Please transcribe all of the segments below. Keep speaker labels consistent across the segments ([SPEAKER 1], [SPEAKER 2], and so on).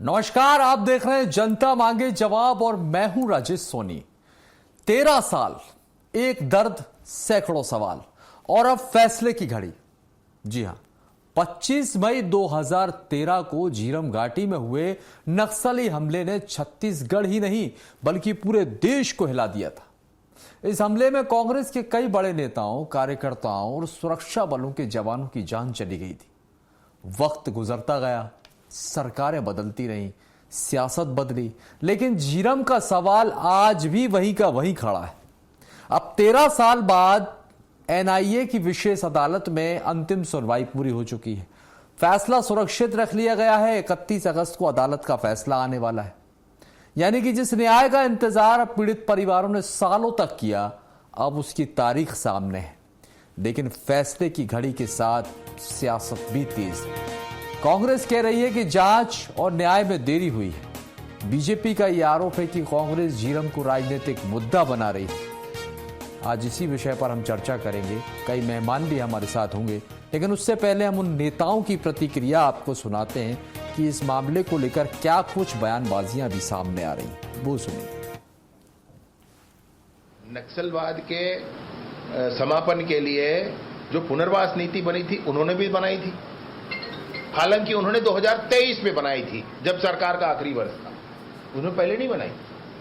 [SPEAKER 1] नमस्कार, आप देख रहे हैं जनता मांगे जवाब और मैं हूं राजेश सोनी। 13 साल, एक दर्द, सैकड़ों सवाल और अब फैसले की घड़ी। जी हां, 25 मई 2013 को झीरम घाटी में हुए नक्सली हमले ने छत्तीसगढ़ ही नहीं बल्कि पूरे देश को हिला दिया था। इस हमले में कांग्रेस के कई बड़े नेताओं, कार्यकर्ताओं और सुरक्षा बलों के जवानों की जान चली गई थी। वक्त गुजरता गया, सरकारें बदलती रहीं, सियासत बदली, लेकिन झीरम का सवाल आज भी वहीं का वहीं खड़ा है। अब 13 साल बाद एनआईए की विशेष अदालत में अंतिम सुनवाई पूरी हो चुकी है। फैसला सुरक्षित रख लिया गया है। 31 अगस्त को अदालत का फैसला आने वाला है। यानी कि जिस न्याय का इंतजार पीड़ित परिवारों ने सालों तक किया, अब उसकी तारीख सामने है। लेकिन फैसले की घड़ी के साथ सियासत भी तेज है। कांग्रेस कह रही है कि जांच और न्याय में देरी हुई है। बीजेपी का यह आरोप है कि कांग्रेस झीरम को राजनीतिक मुद्दा बना रही है। आज इसी विषय पर हम चर्चा करेंगे। कई मेहमान भी हमारे साथ होंगे, लेकिन उससे पहले हम उन नेताओं की प्रतिक्रिया आपको सुनाते हैं कि इस मामले को लेकर क्या कुछ बयानबाजियां भी सामने आ रही हैं। वो सुनिए।
[SPEAKER 2] नक्सलवाद के समापन के लिए जो पुनर्वास नीति बनी थी, उन्होंने भी बनाई थी। हालांकि उन्होंने 2023 में बनाई थी, जब सरकार का आखिरी वर्ष था। उन्होंने पहले नहीं बनाई।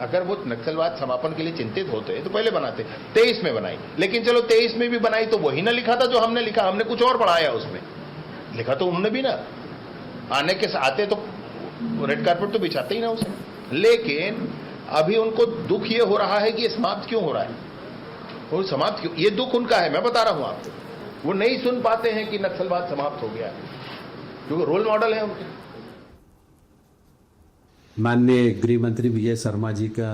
[SPEAKER 2] अगर वो नक्सलवाद समापन के लिए चिंतित होते तो पहले बनाते। 23 में बनाई, लेकिन चलो 23 में भी बनाई तो वही ना लिखा था जो हमने लिखा। हमने कुछ और बढ़ाया उसमें। लिखा तो उन्होंने भी ना। आते तो रेड कार्पेट तो बिछाते ही ना उसे। लेकिन अभी उनको दुख ये हो रहा है कि ये समाप्त क्यों हो रहा है। वो समाप्त क्यों, ये दुख उनका है। मैं बता रहा हूं आपको। वो नहीं सुन पाते हैं कि नक्सलवाद समाप्त हो गया है, क्योंकि रोल मॉडल है उनके।
[SPEAKER 3] माननीय गृह मंत्री विजय शर्मा जी का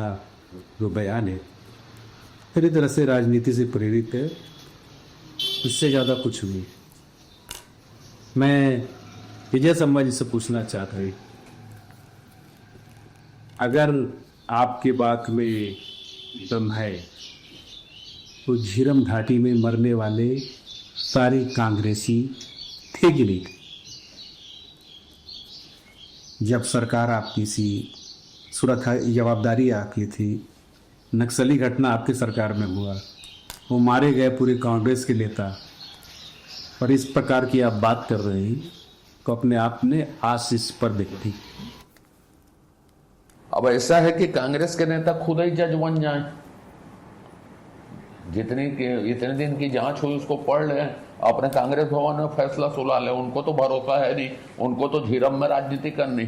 [SPEAKER 3] जो बयान है, पूरी तरह से राजनीति से प्रेरित है। उससे ज्यादा कुछ नहीं। मैं विजय शर्मा जी से पूछना चाहता हूं, अगर आपकी बात में दम है तो झीरम घाटी में मरने वाले सारे कांग्रेसी थे कि नहीं? जब सरकार आपकी सी सुरक्षा जवाबदारी आपकी थी, नक्सली घटना आपकी सरकार में हुआ, वो मारे गए पूरे कांग्रेस के नेता, और इस प्रकार की आप बात कर रहे हैं तो अपने आप ने आशीष पर देखती।
[SPEAKER 4] अब ऐसा है कि कांग्रेस के नेता खुद ही जज बन जाएं। इतने दिन की जांच हुई उसको पढ़ ले, अपने कांग्रेस भवन में फैसला सुला ले। उनको तो भरोसा है नहीं, उनको तो झीरम में राजनीति करनी।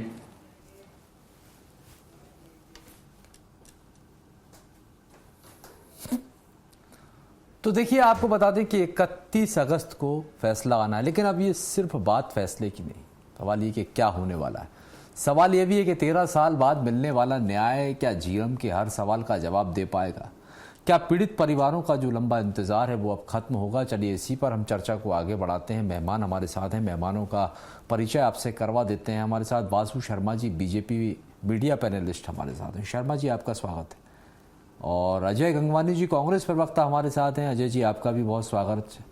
[SPEAKER 1] तो देखिए, आपको बता दें कि 31 अगस्त को फैसला आना है, लेकिन अब ये सिर्फ बात फैसले की नहीं। सवाल ये कि क्या होने वाला है। सवाल यह भी है कि 13 साल बाद मिलने वाला न्याय क्या झीरम के हर सवाल का जवाब दे पाएगा। क्या पीड़ित परिवारों का जो लंबा इंतजार है वो अब खत्म होगा। चलिए इसी पर हम चर्चा को आगे बढ़ाते हैं। मेहमान हमारे साथ हैं, मेहमानों का परिचय आपसे करवा देते हैं। हमारे साथ Vasu Sharma ji, BJP media panelist हमारे साथ हैं। शर्मा जी, आपका स्वागत है। और अजय गंगवानी जी, कांग्रेस प्रवक्ता हमारे साथ हैं। अजय जी, आपका भी बहुत स्वागत है।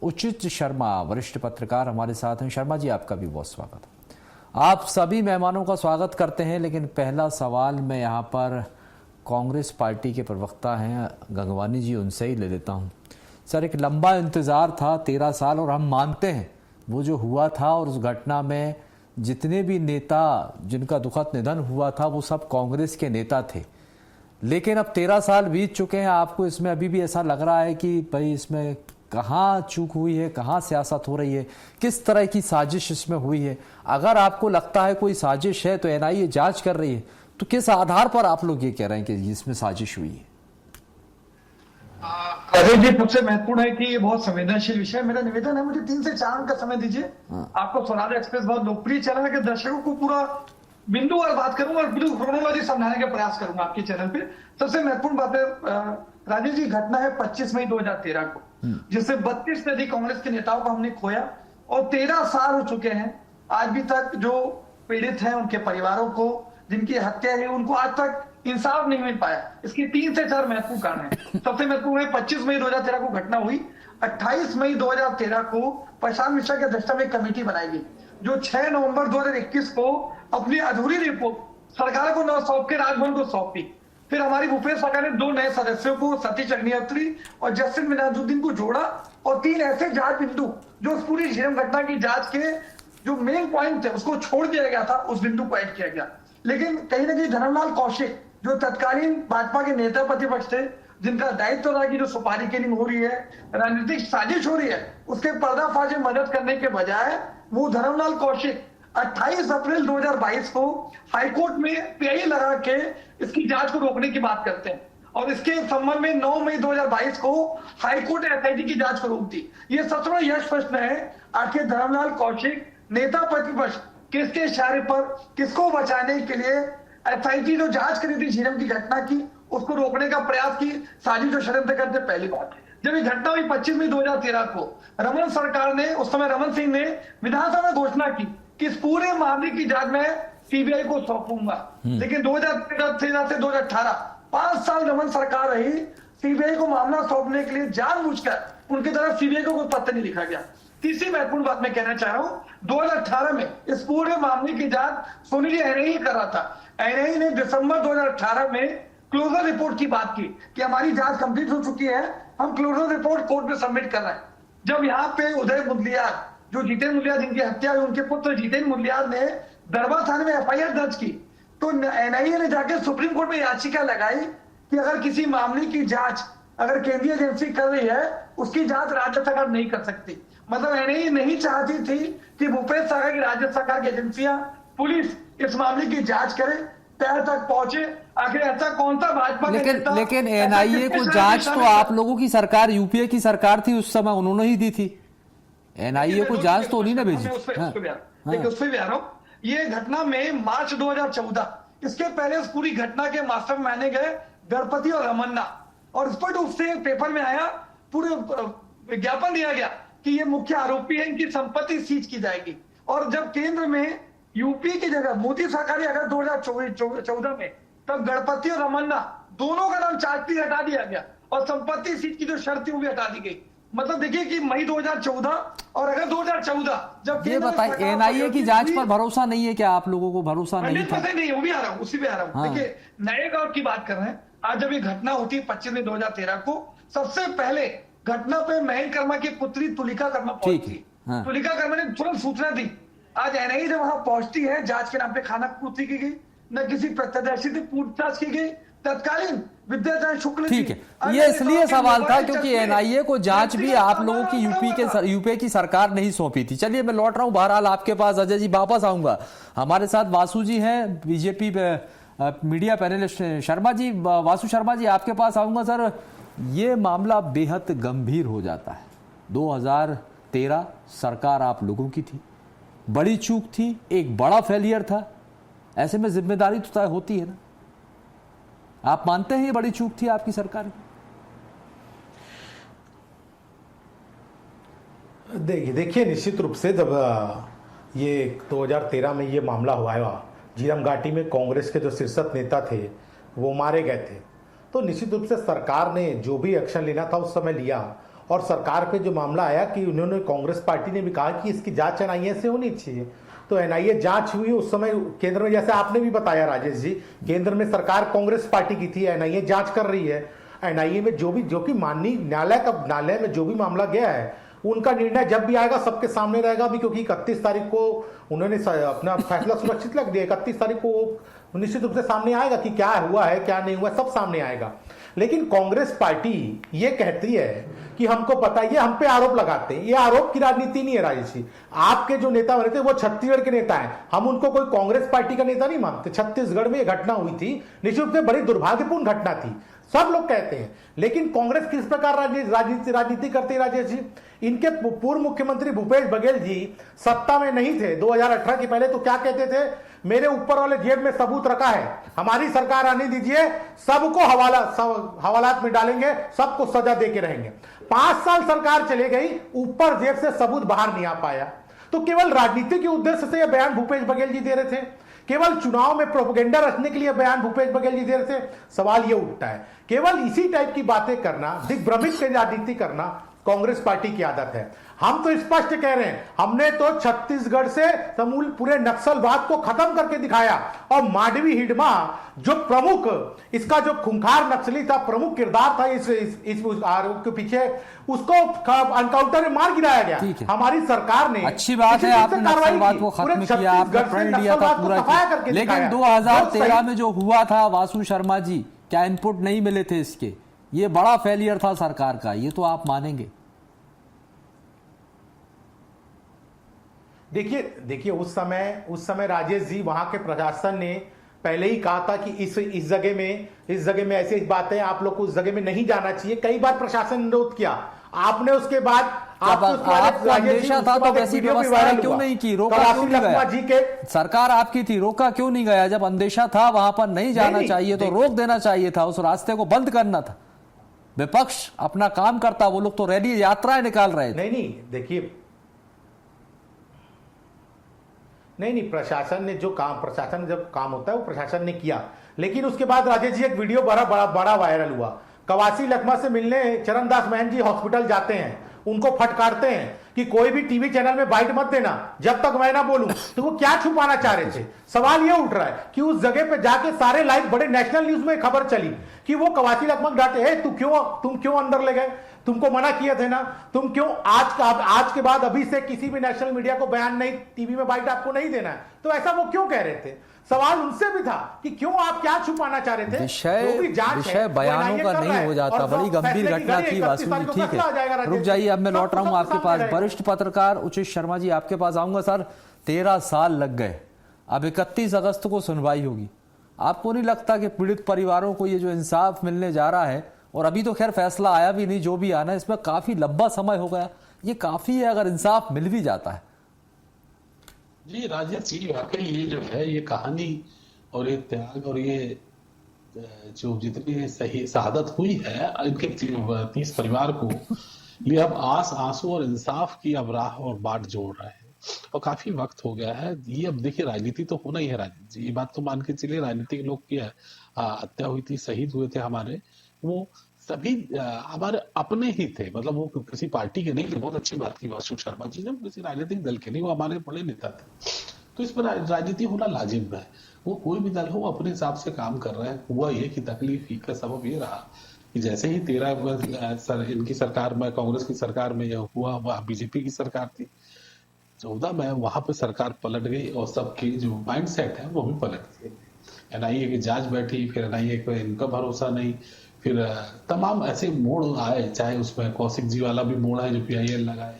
[SPEAKER 1] उचित शर्मा, वरिष्ठ पत्रकार हमारे साथ हैं। शर्मा जी, आपका भी बहुत स्वागत है। आप सभी मेहमानों का स्वागत करते हैं। लेकिन पहला सवाल मैं यहाँ पर कांग्रेस पार्टी के प्रवक्ता हैं गंगवानी जी, उनसे ही ले लेता हूं। सर, एक लंबा इंतजार था 13 साल, और हम मानते हैं वो जो हुआ था और उस घटना में जितने भी नेता जिनका दुखद निधन हुआ था वो सब कांग्रेस के नेता थे। लेकिन अब 13 साल बीत चुके हैं। आपको इसमें अभी भी ऐसा लग रहा है कि भाई इसमें कहाँ चूक हुई है, कहाँ सियासत हो रही है, किस तरह की साजिश इसमें हुई है? अगर आपको लगता है कोई साजिश है तो एनआईए जांच कर रही है, तो किस आधार पर आप लोग ये कह रहे हैं कि इसमें साजिश हुई है?
[SPEAKER 5] अजय जी, सबसे महत्वपूर्ण है कि ये बहुत संवेदनशील विषय है। मेरा निवेदन है, मुझे 3 से 4 मिनट का समय दीजिए। आपको स्वराज एक्सप्रेस बहुत लोकप्रिय चैनल है कि दर्शकों को पूरा बिंदुवार बात करूंगा और बिल्कुल क्रोनोलॉजी समझाने का प्रयास करूंगा आपके चैनल पे। सबसे महत्वपूर्ण बात है राजेश जी, घटना है 25 मई 2013 को, जिससे 32 से अधिक कांग्रेस के नेताओं को हमने खोया और 13 साल हो चुके हैं। आज भी तक जो पीड़ित हैं, उनके परिवारों को, जिनकी हत्या है, उनको आज तक इंसाफ नहीं मिल पाया। इसके 3 से 4 महत्वपूर्ण कारण हैं। सबसे महत्वपूर्ण है 25 मई 2013 को घटना हुई। 28 मई 2013 को प्रशांत मिश्रा की अध्यक्षता में एक कमेटी बनाई गई। जो 6 नवंबर 2021 को अपनी अधूरी रिपोर्ट सरकार को न सौंप के राजभवन को सौंपी। फिर हमारी भूपेश सरकार ने 2 नए सदस्यों को, सतीश अग्निहोत्री और जस्टिस मिनाजुद्दीन को जोड़ा और 3 ऐसे जांच बिंदु जो उस पूरी झीरम घटना की जांच के जो मेन पॉइंट थे उसको छोड़ दिया गया था, उस बिंदु को ऐड किया गया। लेकिन कहीं ना कहीं धर्मलाल कौशिक जो तत्कालीन भाजपा के नेता प्रतिपक्ष थे, जिनका दायित्व रहा कि जो सुपारी किलिंग हो रही है, राजनीतिक साजिश हो रही है, उसके पर्दाफाश में मदद करने के बजाय वो धर्मलाल कौशिक 28 अप्रैल 2022 को हाईकोर्ट में पीआई लगा के इसकी जांच को रोकने की बात करते हैं और इसके संबंध में 9 मई 2022 को हाईकोर्ट ने एसआईटी की जांच को रोक दी। ये सबसे बड़ा यश प्रश्न है, आखिर धर्मलाल कौशिक नेता प्रतिपक्ष किसके इशारे पर किसको बचाने के लिए एसआईटी जो जांच करी थी झीरम की घटना की, उसको रोकने का प्रयास की साजिश और षड्यंत्र करते। पहली बात, जब ये घटना हुई 25 मई 2013 को, रमन सरकार ने, उस समय रमन सिंह ने विधानसभा में घोषणा की कि इस पूरे मामले की जांच में सीबीआई को सौंपूंगा। लेकिन 2013 से 2018 5 साल रमन सरकार रही, सीबीआई को मामला सौंपने के लिए जानबूझकर उनकी तरफ सीबीआई को कोई पत्र नहीं लिखा गया। तीसरी महत्वपूर्ण बात मैं कहना चाह रहा हूं, 2018 में इस पूरे मामले की जांच सोनी एनआईए कर रहा था। एनआईए ने दिसंबर 2018 में क्लोजर रिपोर्ट की बात की कि हमारी जांच कंप्लीट हो चुकी है, हम क्लोजर रिपोर्ट कोर्ट में सबमिट कर रहे हैं। जब यहाँ पे उदय मुदलियार, जो जितेंद्र मुदलियार जिनकी हत्या हुई, उनके पुत्र जितेंद्र मुदलियार ने दरबा थाने में एफआईआर दर्ज की, तो एनआईए ने जाकर सुप्रीम कोर्ट में याचिका लगाई कि अगर किसी मामले की जांच अगर केंद्रीय एजेंसी कर रही है, उसकी जांच राज्य सरकार नहीं कर सकती। मतलब एनआईए नहीं चाहती थी कि भूपेश सरकार की राज्य सरकार की एजेंसियां, पुलिस इस मामले की जांच करे, तय तक पहुंचे। आखिर ऐसा कौन सा भाजपा
[SPEAKER 1] लेकिन एनआईए को जांच तो आप लोगों की सरकार, यूपीए की सरकार थी उस समय, उन्होंने ही दी थी। एनआईए को जांच तो नहीं ना भेजी।
[SPEAKER 5] लेकिन उस पर भी आ रहा हूं, ये घटना में मार्च 2014, इसके पहले उस पूरी घटना के मास्टर माने गए गणपति और रमन्ना, और स्पष्ट रूप से पेपर में आया, पूरे विज्ञापन दिया गया कि ये मुख्य आरोपी है, इनकी संपत्ति सीज की जाएगी। और जब केंद्र में यूपी की जगह मोदी सरकार अगर 2014 में, तब गणपति और रमन्ना दोनों का नाम चार्जशीट हटा दिया गया और संपत्ति सीज की जो शर्त थी वो भी हटा दी गई। मतलब देखिए कि मई 2014 और अगर 2014 जब
[SPEAKER 1] ये बताइए, एनआईए की जांच पर भरोसा नहीं है क्या? आप लोगों को भरोसा नहीं था?
[SPEAKER 5] नहीं, वो भी आ रहा हूं, उसी पे आ रहा हूं।
[SPEAKER 1] हाँ।
[SPEAKER 5] देखिए, नए गांव की बात कर रहे हैं। आज जब ये घटना होती है 25 मई 2013 को, सबसे पहले घटना पे महेंद्र कर्मा की पुत्री तुलिका कर्मा पहुंची।
[SPEAKER 1] हाँ।
[SPEAKER 5] तुलिका कर्मा ने तुरंत सूचना दी। आज एनआईए जब वहां पहुंचती है, जांच के नाम पे खाना पूर्ति की गई, न किसी प्रत्याशी से पूछताछ की गई, तत्कालीन विद्याचरण शुक्ल।
[SPEAKER 1] ठीक है, ये इसलिए सवाल था क्योंकि एनआईए को जांच भी आप लोगों की यूपीए की सरकार नहीं सौंपी थी। चलिए मैं लौट रहा हूं बहरहाल आपके पास, अजय जी वापस आऊंगा। हमारे साथ वासु जी हैं, BJP media panelist Sharma ji. Vasu Sharma ji आपके पास आऊंगा। सर, ये मामला बेहद गंभीर हो जाता है। 2013 सरकार आप लोगों की थी, बड़ी चूक थी, एक बड़ा फेलियर था, ऐसे में जिम्मेदारी तो तय होती है ना। आप मानते हैं ये बड़ी चूक थी आपकी सरकार की?
[SPEAKER 6] देखिए निश्चित रूप से जब ये 2013 में ये मामला हुआ, झीरम घाटी में कांग्रेस के जो शीर्षक नेता थे वो मारे गए थे, तो निश्चित रूप से सरकार ने जो भी एक्शन लेना था उस समय लिया। और सरकार पे जो मामला आया कि उन्होंने, कांग्रेस पार्टी ने भी कहा कि इसकी जांच एनआईए से होनी चाहिए, तो एनआईए जांच हुई। उस समय केंद्र में, जैसे आपने भी बताया राजेश जी, केंद्र में सरकार कांग्रेस पार्टी की थी, एनआईए जांच कर रही है। एनआईए में जो कि माननीय न्यायालय में जो भी मामला गया है, उनका निर्णय जब भी आएगा सबके सामने रहेगा भी, क्योंकि 31 तारीख को उन्होंने अपना फैसला सुरक्षित रख दिया। 31 तारीख को निश्चित रूप से सामने आएगा कि क्या हुआ है क्या नहीं हुआ, सब सामने आएगा। लेकिन कांग्रेस पार्टी ये कहती है कि हमको पता है, ये हम पे आरोप लगाते हैं। ये आरोप की राजनीति नहीं है राजेश जी। आपके जो नेता बने थे वो छत्तीसगढ़ के नेता हैं, हम उनको कोई कांग्रेस पार्टी का नेता नहीं मानते। छत्तीसगढ़ में ये घटना हुई थी, निश्चित रूप से बड़ी दुर्भाग्यपूर्ण घटना थी, सब लोग कहते हैं। लेकिन कांग्रेस किस प्रकार राजनीति करती है राजेश जी? इनके पूर्व मुख्यमंत्री भूपेश बघेल जी सत्ता में नहीं थे 2018 के पहले, तो क्या कहते थे? मेरे ऊपर वाले जेब में सबूत रखा है, हमारी सरकार आने दीजिए, सबको हवालात में डालेंगे, सबको सजा दे के रहेंगे। 5 साल सरकार चले गई, ऊपर जेब से सबूत बाहर नहीं आ पाया। तो केवल राजनीति के उद्देश्य से यह बयान भूपेश बघेल जी दे रहे थे, केवल चुनाव में प्रोपेगेंडा रचने के लिए बयान भूपेश बघेल जी दे रहे थे। सवाल यह उठता है, केवल इसी टाइप की बातें करना, दिग्भ्रमित राजनीति करना कांग्रेस पार्टी की आदत है। हम तो स्पष्ट कह रहे हैं, हमने तो छत्तीसगढ़ से समूल पूरे नक्सलवाद को खत्म करके दिखाया। और मांडवी हिडमा जो प्रमुख, इसका जो खूंखार नक्सली था, प्रमुख किरदार था इस आरोप के पीछे, उसको एनकाउंटर में मार गिराया गया। हमारी सरकार ने,
[SPEAKER 1] अच्छी बात है आपने नक्सलवाद को खत्म किया, आपने प्रण लिया था पूरा किया। लेकिन 2013 में जो हुआ था वासु शर्मा जी, क्या इनपुट नहीं मिले थे इसके? ये बड़ा फेलियर था सरकार का, ये तो आप मानेंगे।
[SPEAKER 6] देखिए उस समय राजेश जी, वहां के प्रशासन ने पहले ही कहा था कि इस जगह में ऐसी बातें आप लोग को उस जगह में नहीं जाना चाहिए। कई बार प्रशासन ने अनुरोध किया, आपने उसके बाद
[SPEAKER 1] आपको अंदेशा था तो वैसी व्यवस्था क्यों नहीं की? रोका क्यों नहीं गया? सरकार आपकी थी, रोका क्यों नहीं गया? जब अंदेशा था वहां पर नहीं जाना चाहिए तो रोक देना चाहिए था, उस रास्ते को बंद करना था। विपक्ष अपना काम करता, वो लोग तो रैली यात्राएं निकाल रहे थे।
[SPEAKER 6] नहीं देखिए, नहीं प्रशासन ने जब काम होता है वो प्रशासन ने किया। लेकिन उसके बाद राजेश जी एक वीडियो बड़ा वायरल हुआ। कवासी लखमा से मिलने चरणदास महंत जी हॉस्पिटल जाते हैं, उनको फटकारते हैं कि कोई भी टीवी चैनल में बाइट मत देना जब तक मैं ना बोलूं। तो वो क्या छुपाना चाह रहे थे? सवाल ये उठ रहा है कि उस जगह पे जाके सारे लाइव बड़े नेशनल न्यूज में खबर चली कि वो कवासी लखमा डांटे, तुम क्यों अंदर ले गए? तुमको मना किए थे ना, तुम क्यों आज के बाद अभी से किसी भी नेशनल मीडिया को बयान नहीं, टीवी में बाइट आपको नहीं देना है? तो ऐसा वो क्यों कह रहे थे? सवाल उनसे भी था कि क्यों आप क्या छुपाना चाह रहे थे?
[SPEAKER 1] विषय बयानों का नहीं हो जाता। बड़ी गंभीर घटना थी वासु जी, ठीक है, रुक जाइए, अब मैं लौट रहा हूं आपके पास। वरिष्ठ पत्रकार उचित शर्मा जी आपके पास आऊंगा। सर, 13 साल लग गए, अब 31 अगस्त को सुनवाई होगी। आपको नहीं लगता कि पीड़ित परिवारों को ये जो इंसाफ मिलने जा रहा है, और अभी तो खैर फैसला आया भी नहीं, जो भी आना है, इसमें काफी लंबा समय हो गया, ये काफी है अगर इंसाफ मिल भी जाता है?
[SPEAKER 7] जी राजेश जी, वाकई ये जो है, ये कहानी और ये त्याग और ये जो जितनी सही शहादत हुई है इनके 30 परिवार को, ये अब आंसू और इंसाफ की अब राह और बाट जोड़ रहे हैं। और काफी वक्त हो गया है। ये अब देखिए, राजनीति तो होना ही है राजेश जी, ये बात तो मान के चलिए। राजनीतिक लोग की हत्या हुई थी, शहीद हुए थे हमारे, वो सभी हमारे अपने ही थे, मतलब वो किसी पार्टी के नहीं थे। बहुत अच्छी बात की वासु शर्मा जी ने, किसी राजनीतिक दल के नहीं, वो हमारे बड़े नेता थे। तो इस पर राजनीति होना लाजिम है। वो कोई भी दल हो, वो अपने हिसाब से काम कर रहे हैं। हुआ ये कि तकलीफ का सबब ये रहा कि जैसे ही 13 इनकी सरकार में, कांग्रेस की सरकार में यह हुआ, वह बीजेपी की सरकार थी। 14 में वहां पर सरकार पलट गई और सबकी जो माइंड सेट है वो भी पलट गई। एनआईए की जांच बैठी, फिर एनआईए को इनका भरोसा नहीं, फिर तमाम ऐसे मोड़ आए, चाहे उसमें कौशिक जी वाला भी मोड़ है जो PIL लगाए।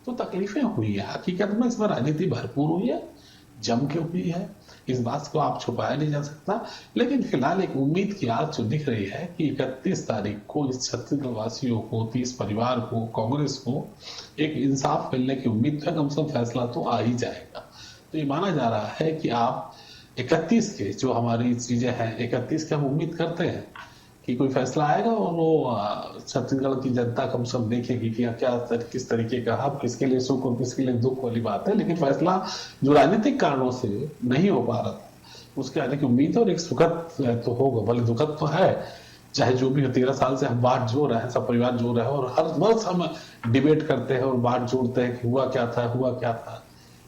[SPEAKER 7] तो तकलीफें हुई है, हकीकत में इसमें राजनीति भरपूर हुई है, जम के हुई है, इस बात को आप छुपाया नहीं जा सकता। लेकिन फिलहाल एक उम्मीद की आस जो दिख रही है कि 31 तारीख को इस छत्तीसगढ़ वासियों को, 30 परिवार को, कांग्रेस को एक इंसाफ मिलने की उम्मीद है। कम से कम फैसला तो आ ही जाएगा। तो ये माना जा रहा है कि आप 31 के जो हमारी चीजें हैं, 31 के हम उम्मीद करते हैं कि कोई फैसला आएगा और वो छत्तीसगढ़ की जनता कम से कम देखेगी कि क्या किस तरीके का, अब किसके लिए सुख और किसके लिए दुख वाली बात है। लेकिन फैसला जो राजनीतिक कारणों से नहीं हो पा रहा था, उसके आने की उम्मीद है। और एक सुखद तो होगा, भले दुखद तो है, चाहे जो भी हो। 13 साल से हम बात जोड़ रहे हैं, सब परिवार जोड़ रहे हैं, और हर वर्ष हम डिबेट करते हैं और बात जोड़ते हैं कि हुआ क्या था।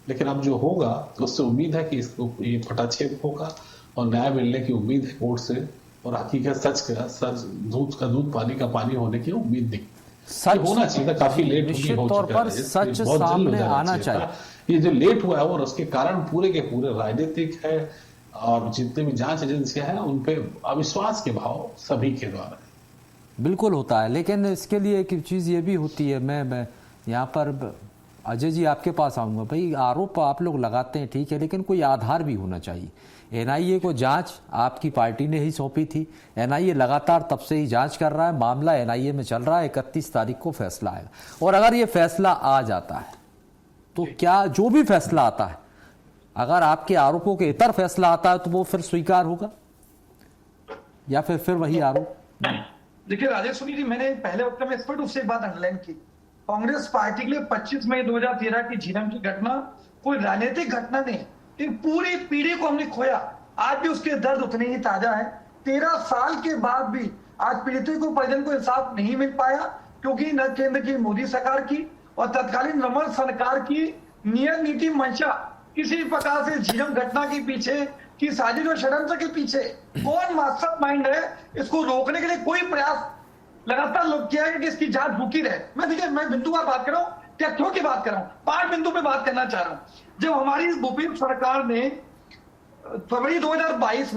[SPEAKER 7] लेकिन अब जो होगा तो उससे उम्मीद है कि इसको ये फटाछेद होगा और न्याय मिलने की उम्मीद है कोर्ट से। और हकीकत सच दूध का दूध, पानी का पानी होने की उम्मीद दिखती होना चाहिए। काफी लेट
[SPEAKER 1] निश्चित तौर पर सच सामने आना चाहिए।
[SPEAKER 7] ये जो लेट हुआ है और उसके कारण पूरे के पूरे राजनीतिक है और जितने भी जांच एजेंसियां हैं उन पे अविश्वास के भाव सभी के द्वारा
[SPEAKER 1] बिल्कुल होता है। लेकिन इसके लिए एक चीज ये भी होती है, मैं यहाँ पर अजय जी आपके पास आऊंगा। भाई, आरोप आप लोग लगाते हैं, ठीक है, लेकिन कोई आधार भी होना चाहिए। एनआईए को जांच आपकी पार्टी ने ही सौंपी थी, एनआईए लगातार तब से ही जांच कर रहा है, मामला एनआईए में चल रहा है। 31 तारीख को फैसला आएगा, और अगर ये फैसला आ जाता है तो क्या जो भी फैसला आता है, अगर आपके आरोपों के इतर फैसला आता है तो वो फिर स्वीकार होगा या फिर वही आरोप?
[SPEAKER 5] देखिए राजेश सुनी जी, मैंने पहले वक्त में स्पष्ट रूप से एक बात अंडरलाइन की। कांग्रेस पार्टी के लिए 25 मई 2013 की झीरम की घटना कोई राजनीतिक घटना नहीं, एक पूरी पीढ़ी को हमने खोया। आज भी उसके दर्द उतने ही ताजा है। 13 साल के बाद भी आज पीड़ितों को, परिजन को इंसाफ नहीं मिल पाया, क्योंकि न केंद्र की मोदी सरकार की और तत्कालीन रमन सरकार की नियत नीति मंशा किसी प्रकार से झीरम घटना के पीछे की साजिश और षड्यंत्र के पीछे कौन मास्टर माइंड है, इसको रोकने के लिए कोई प्रयास लगातार लोग किया है कि इसकी जांच रुकी रहे। मैं देखिए, मैं बिंदुवार बात कर रहा हूँ, तथ्यों की बात कर रहा हूँ, 5 बिंदु पे बात करना चाह रहा हूँ। जब हमारी भूपेंद्र सरकार ने फरवरी 2020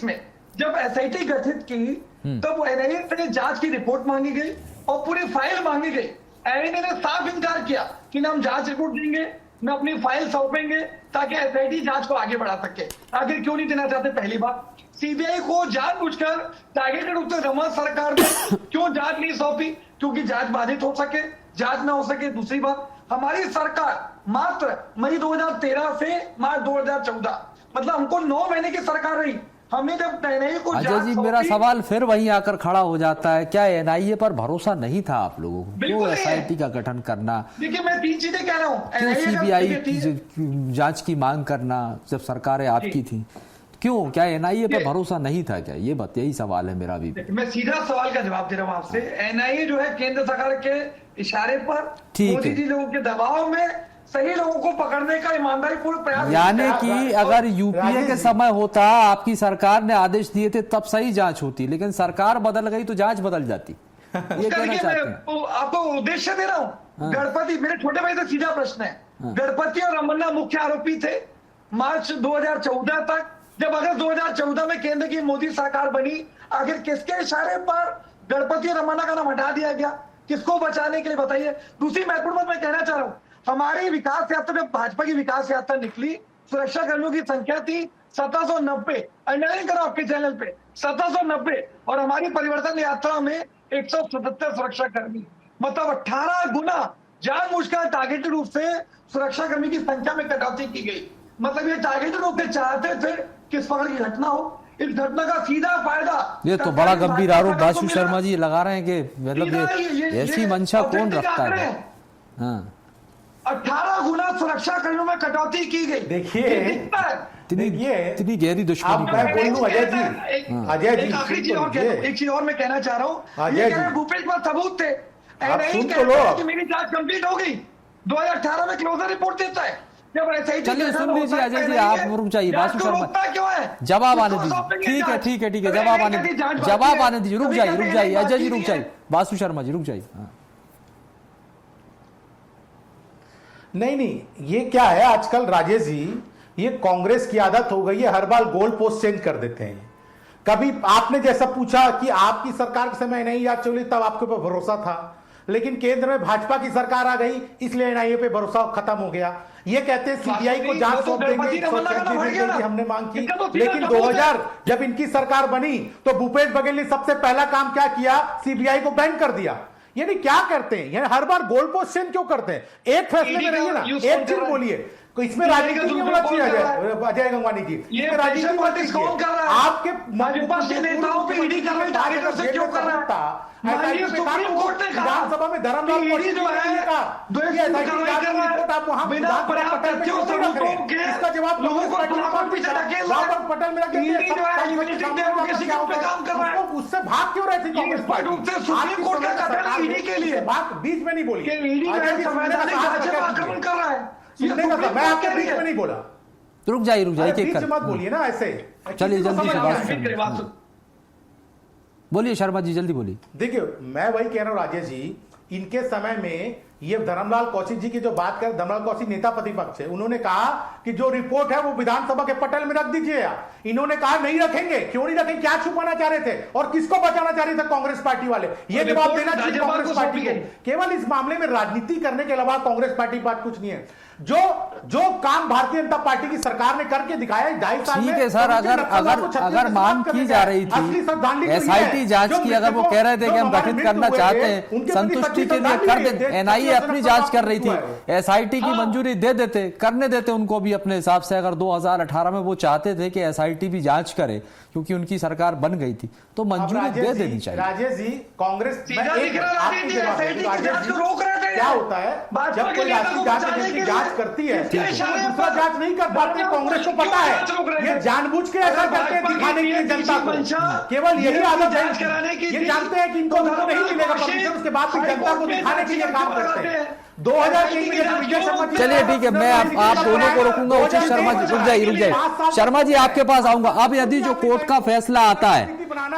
[SPEAKER 5] में जब एसआईटी गठित की, तब एनआईए से जांच की रिपोर्ट मांगी गई और पूरी फाइल मांगी गई। एनआईए ने साफ इनकार किया कि न हम जांच रिपोर्ट देंगे न अपनी फाइल सौंपेंगे ताकि एसआईटी जांच को आगे बढ़ा सके। आखिर क्यों नहीं देना चाहते? पहली बात, सीबीआई को जानबूझकर टारगेटेड रूप से रमन सरकार ने क्यों जांच नहीं सौंपी? क्योंकि जांच बाधित हो सके, जांच ना हो सके। दूसरी बात, हमारी सरकार मात्र मई 2013 से मार्च 2014, मतलब हमको 9 महीने की सरकार रही। हमने जब एनआईए को
[SPEAKER 1] अजय जी, मेरा सवाल फिर वहीं आकर खड़ा हो जाता है, क्या एनआईए पर भरोसा नहीं था आप लोगों को? क्यों एसआईटी का गठन करना?
[SPEAKER 5] देखिए, मैं 3 चीजें कह रहा हूँ।
[SPEAKER 1] क्यों सीबीआई की जांच की मांग करना जब सरकारें आपकी थी? क्यों, क्या एनआईए पर भरोसा नहीं था क्या? ये बात, यही सवाल है मेरा भी।
[SPEAKER 5] मैं सीधा सवाल का जवाब दे रहा हूँ आपसे। एनआईए जो है केंद्र सरकार के इशारे पर, मोदी जी लोगों के दबाव में सही लोगों को पकड़ने का ईमानदारी पूर्ण प्रयास,
[SPEAKER 1] यानी कि अगर यूपीए के समय होता, आपकी सरकार ने आदेश दिए थे, तब सही जांच होती, लेकिन सरकार बदल गई तो जांच बदल जाती। ये कहना चाहते हैं?
[SPEAKER 5] आपको उद्देश्य दे रहा हूँ। गणपति, मेरे छोटे भाई से सीधा प्रश्न है, गणपति और रमन्ना मुख्य आरोपी थे मार्च 2014 तक। जब अगस्त 2014 में केंद्र की मोदी सरकार बनी, आखिर किसके इशारे पर गणपति और रमन्ना का नाम हटा दिया गया? किसको बचाने के लिए, बताइए। दूसरी महत्वपूर्ण बात मैं कहना चाह रहा हूँ, हमारी विकास यात्रा, जब भाजपा की विकास यात्रा निकली, सुरक्षा कर्मियों की संख्या थी 1790, अंडरलाइन करो आपके चैनल पे, 1790, और हमारी परिवर्तन यात्रा में 177 सुरक्षा कर्मी, मतलब 18 गुना जानबूझकर टारगेटेड रूप से सुरक्षा कर्मी की संख्या में कटौती की गई। मतलब ये टारगेटेड रूप से चाहते थे कि इस प्रकार की घटना हो। इस घटना का सीधा फायदा,
[SPEAKER 1] ये तो बड़ा गंभीर आरोप बासु शर्मा जी लगा रहे हैं कि मतलब ऐसी मंशा कौन रखता है? हाँ,
[SPEAKER 5] 18 गुना सुरक्षा कर्मियों में कटौती की गई।
[SPEAKER 6] देखिए,
[SPEAKER 1] इतनी गहरी दुश्मनी।
[SPEAKER 6] मैं बोलूं अजय जी, अजय जी,
[SPEAKER 5] आखिरी चीज और एक चीज और मैं कहना चाह रहा हूँ। ये कह रहे भूपेश पर सबूत थे,
[SPEAKER 6] सुन तो लो।
[SPEAKER 5] कि मेरी जांच कंप्लीट हो गई, 2018 में क्लोजर रिपोर्ट देता है।
[SPEAKER 1] चलिए सुन लीजिए अजय जी, आप रुक जाइए। बासु शर्मा, जवाब आने दीजिए। ठीक है, ठीक है, ठीक है, जवाब आने दीजिए। रुक जाइए अजय जी, रुक जाइए। बासु शर्मा जी, रुक जाइए।
[SPEAKER 6] नहीं, ये क्या है आजकल राजेश जी, ये कांग्रेस की आदत हो गई है, हर बार गोल पोस्ट चेंज कर देते हैं। कभी आपने जैसा पूछा कि आपकी सरकार के समय नहीं याद चली, तब आपके ऊपर भरोसा था, लेकिन केंद्र में भाजपा की सरकार आ गई, इसलिए एनआईए पे भरोसा खत्म हो गया। ये कहते हैं सीबीआई को जांच सौंप देंगे, हमने मांग की, लेकिन 2000 जब इनकी सरकार बनी तो भूपेश बघेल ने सबसे पहला काम क्या किया? सीबीआई को बैन कर दिया। यानी क्या करते हैं? यानी हर बार गोल पोस्ट चेंज क्यों करते हैं? एक फैसले में रहिए ना, एक चीज बोलिए। तो इसमें राजनीति नहीं होना चाहिए अजय गंगवानी जी, इसमें राजनीति कौन कर रहा है? आपके
[SPEAKER 5] विपक्षी नेताओं पे ईडी कर रहा है, क्यों कर रहा था? सुप्रीम कोर्ट ने कहा,
[SPEAKER 6] विधानसभा में धर्मलाल
[SPEAKER 5] ईडी जो है बिना पर्याप्त तथ्यों से
[SPEAKER 6] इसका जवाब
[SPEAKER 5] लोगों को पीछे धकेल रहा है।
[SPEAKER 6] पटेल मेरा काम कर रहा है, उससे भाग क्यों रहे थे कांग्रेस पार्टी?
[SPEAKER 5] सुप्रीम कोर्ट का कथन है ईडी के लिए,
[SPEAKER 6] बीच में नहीं बोली,
[SPEAKER 5] आक्रमण कर रहा है।
[SPEAKER 6] मैं आपके बीच में नहीं बोला।
[SPEAKER 1] रुक जाइए
[SPEAKER 6] बीच मत बोलिए ना ऐसे।
[SPEAKER 1] चलिए जल्दी से बोलिए शर्मा जी, जल्दी बोलिए।
[SPEAKER 6] देखिए, मैं वही कह रहा हूं राजेश जी, इनके समय में ये धर्मलाल कौशिक जी की जो बात कर, धर्मलाल कौशिक नेता प्रतिपक्ष है, उन्होंने कहा कि जो रिपोर्ट है वो विधानसभा के पटल में रख दीजिए। इन्होंने कहा नहीं रखेंगे। क्यों नहीं रखेंगे? क्या छुपाना चाह रहे थे और किसको बचाना चाह रहे थे? कांग्रेस पार्टी वाले। ये जवाब देना चाहिए कांग्रेस पार्टी को। केवल इस मामले में राजनीति करने के अलावा कांग्रेस पार्टी बात कुछ नहीं है। जो काम भारतीय जनता पार्टी की सरकार ने करके दिखाया 2.5 साल में।
[SPEAKER 1] ठीक है सर, अगर मांग की जा रही थी एसआईटी जांच की, अगर वो कह रहे थे कि हम गठित करना चाहते हैं, संतुष्टि के लिए कर देते, एनआईए अपनी जांच कर रही थी, एसआईटी की मंजूरी दे देते, करने देते उनको भी अपने हिसाब से। अगर 2018 में वो चाहते थे कि एसआईटी भी जांच करे क्योंकि उनकी सरकार बन गई थी, तो मंजूरी दे देनी चाहिए।
[SPEAKER 6] राजेश जी, कांग्रेस क्या होता है जब कोई राष्ट्रीय जांच एजेंसी जांच करती है, दूसरा जांच नहीं कर पाते, कांग्रेस को पता है ये जानबूझ के ऐसा करते हैं दिखाने के लिए जनता को। केवल यही आदत है, ये जानते हैं कि इनको नहीं मिलेगा परमिशन, उसके बाद जनता को दिखाने के लिए काम करते हैं। 2003 में जब विजय शर्मा जी,
[SPEAKER 1] चलिए ठीक है, मैं आप दोनों को रोकूंगा। उचित शर्मा जी रुक जाइए। शर्मा जी आपके पास आऊंगा। अब यदि जो कोर्ट का फैसला आता है,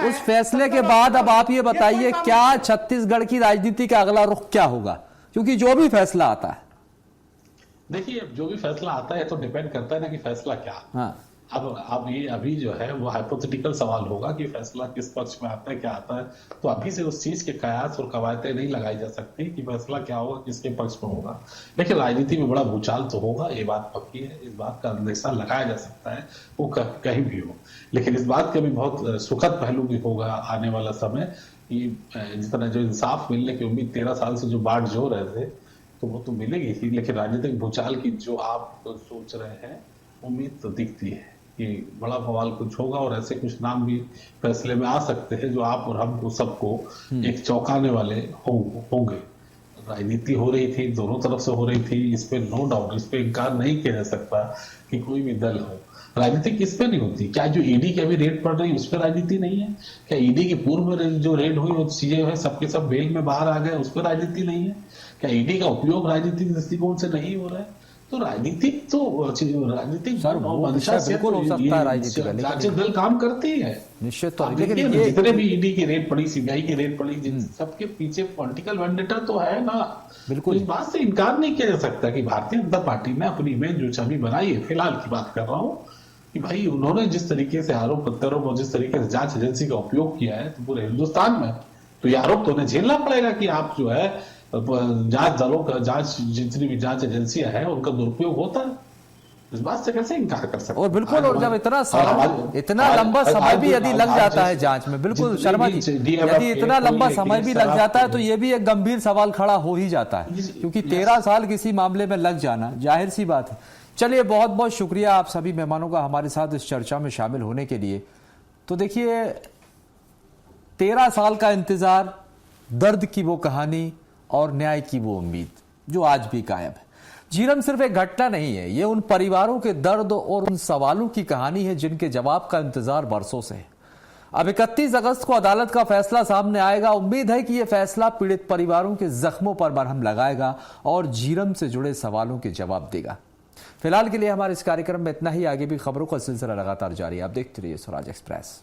[SPEAKER 1] उस फैसले के बाद अब आप ये बताइए क्या छत्तीसगढ़ की राजनीति का अगला रुख क्या होगा, क्योंकि जो भी फैसला आता है,
[SPEAKER 7] देखिए जो भी फैसला आता है तो डिपेंड करता है ना कि फैसला क्या।
[SPEAKER 1] हाँ
[SPEAKER 7] अब ये अभी जो है वो हाइपोथेटिकल सवाल होगा कि फैसला किस पक्ष में आता है, क्या आता है। तो अभी से उस चीज के कयास और कवायदें नहीं लगाई जा सकती कि फैसला क्या होगा, किसके पक्ष में होगा। लेकिन राजनीति में बड़ा भूचाल तो होगा, ये बात पक्की है। इस बात का अंदेशा लगाया जा सकता है, वो कहीं भी हो। लेकिन इस बात का भी बहुत सुखद पहलू भी होगा आने वाला समय कि जितना जो इंसाफ मिलने की उम्मीद 13 साल से जो बाट जो रहे थे, तो वो तो मिलेगी ही। लेकिन राजनीतिक भूचाल की जो आप सोच रहे हैं, उम्मीद तो दिखती है कि बड़ा बवाल कुछ होगा और ऐसे कुछ नाम भी फैसले में आ सकते हैं जो आप और हमको सबको एक चौंकाने वाले होंगे। राजनीति हो रही थी, दोनों तरफ से हो रही थी, इस पे नो डाउट, इस पे इनकार नहीं किया जा सकता कि कोई भी दल हो। राजनीति किस पे नहीं होती? क्या जो ईडी की अभी रेड पड़ रही है उस पर राजनीति नहीं है? क्या ईडी की पूर्व में जो रेड हुई वो चीजें है सबके सब बेल में बाहर आ गए, उस पर राजनीति नहीं है? क्या ईडी का उपयोग राजनीतिक दृष्टिकोण से नहीं हो रहा है? तो राजनीतिक
[SPEAKER 1] बिल्कुल हो सकता है राजनीति का,
[SPEAKER 7] जांच दल काम करती है
[SPEAKER 1] निश्चित तौर।
[SPEAKER 7] लेकिन
[SPEAKER 1] लेकिन
[SPEAKER 7] जितने भी ईडी की रेड पड़ी, सीबीआई की रेड पड़ी, सबके पीछे पॉलिटिकल वेंडेटा तो है ना।
[SPEAKER 1] बिल्कुल।
[SPEAKER 7] तो इस बात से इनकार नहीं किया जा सकता कि भारतीय जनता पार्टी ने अपनी इमेज जो छवि बनाई है, फिलहाल की बात कर रहा हूँ, कि भाई उन्होंने जिस तरीके से आरोप प्रत्यारोप और जिस तरीके से जांच एजेंसी का उपयोग किया है तो पूरे हिंदुस्तान में, तो ये आरोप तो उन्हें झेलना पड़ेगा कि आप जो है जांच दलों का, जितनी भी जांच एजेंसियां हैं उनका दुरुपयोग होता है। इस बात से कैसे इनकार कर सकते?
[SPEAKER 1] और बिल्कुल, और जब इतना लंबा समय भी यदि लग जाता है जांच में, बिल्कुल शर्मा जी, यदि इतना लंबा समय भी लग जाता है तो ये भी एक गंभीर सवाल खड़ा हो ही जाता है, क्योंकि 13 साल किसी मामले में लग जाना जाहिर सी बात है। चलिए बहुत बहुत शुक्रिया आप सभी मेहमानों का हमारे साथ इस चर्चा में शामिल होने के लिए। तो देखिए 13 साल का इंतजार, दर्द की वो कहानी और न्याय की वो उम्मीद जो आज भी कायम है। झीरम सिर्फ एक घटना नहीं है, ये उन परिवारों के दर्द और उन सवालों की कहानी है जिनके जवाब का इंतजार बरसों से है। अब 31 अगस्त को अदालत का फैसला सामने आएगा। उम्मीद है कि यह फैसला पीड़ित परिवारों के जख्मों पर मरहम लगाएगा और झीरम से जुड़े सवालों के जवाब देगा। फिलहाल के लिए हमारे इस कार्यक्रम में इतना ही। आगे भी खबरों का सिलसिला लगातार जारी है। आप देखते रहिए स्वराज एक्सप्रेस।